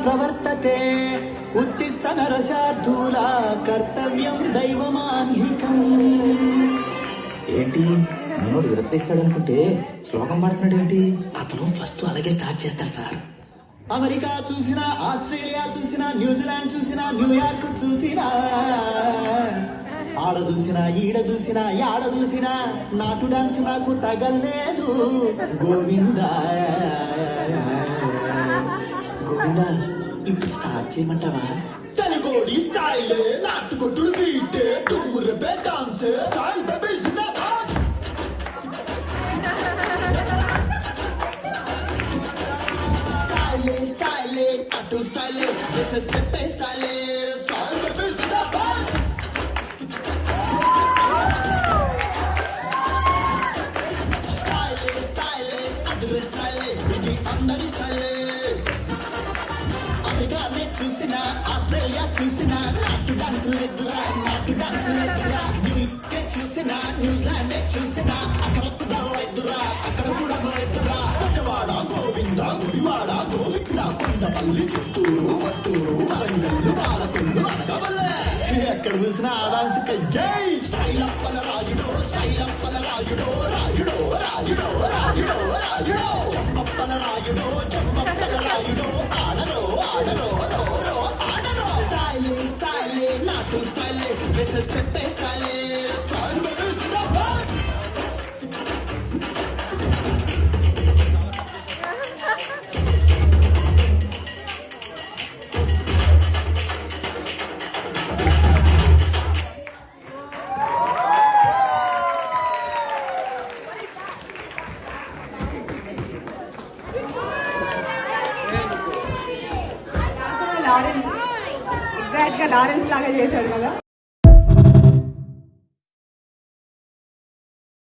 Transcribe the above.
ప్రవర్తతే ఉత్తిష్ట నరశార్దూల కర్తవ్యం దైవమాన్హికం. ఏంటి మనోడు విరక్తిస్తాడు అనుకుంటే శ్లోకం పాడుతున్నాడు ఏంటి? అతను ఫస్ట్ అలాగే స్టార్ట్ చేస్తారు సార్. అమెరికా చూసినా, ఆస్ట్రేలియా చూసినా, న్యూజిలాండ్ చూసినా, న్యూయార్క్ చూసినా, ఆడ చూసినా, ఈడ చూసినా, యాడ చూసినా నాటు డాన్స్ నాకు తగలేదు. గోవిందా గోవిందా, ఇప్పుడు స్టార్ట్ చేయమంటావా? తెలుగోడి స్టైల్ నాటుకొట్టుడు బీట్ తుమ్మురు బే డాన్స్ స్టైల్ బేబీ జిందాబాద్. స్టైల్ స్టైల్ అటు style step style style baby జిందాబాద్. స్టైల్ స్టైల్ అటు స్టైల్ ఇది అందరి స్టైల్. అమెరికానే చూసినా, ఆస్ట్రేలియా చూసినా నాటు డాన్స్ లేదురా, నాటు డాన్స్ లేదురా. యూకే చూసినా, న్యూజిలాండ్ చూసినా అక్కడ కూడా లేదురా, అక్కడ కూడా లేదురా. బజవాడ గోవింద, గుడివాడ గోవింద, కొండపల్లి, చిత్తూరు, వత్తూరు, వరంగల్లు, పాలకొల్లు, అనగవల్లే ఎక్కడ చూసినా ఆ డాన్స్ కయ్యై. స్టైల్ అప్పల రాయుడో, స్టైల్ అప్పల రాయుడో, రాయుడో రాయుడో రాయుడో రాయుడో, జంబప్పల రాయుడో, జంబప్పల రాయుడో, ఆడరో ఆడరో రోరో ఆడరో. స్టైల్ స్టైల్ నాటు style step style style baby జిందాబాద్. లారెన్స్ ఎగ్జాక్ట్ గా లారెన్స్ లాగా చేశాడు కదా.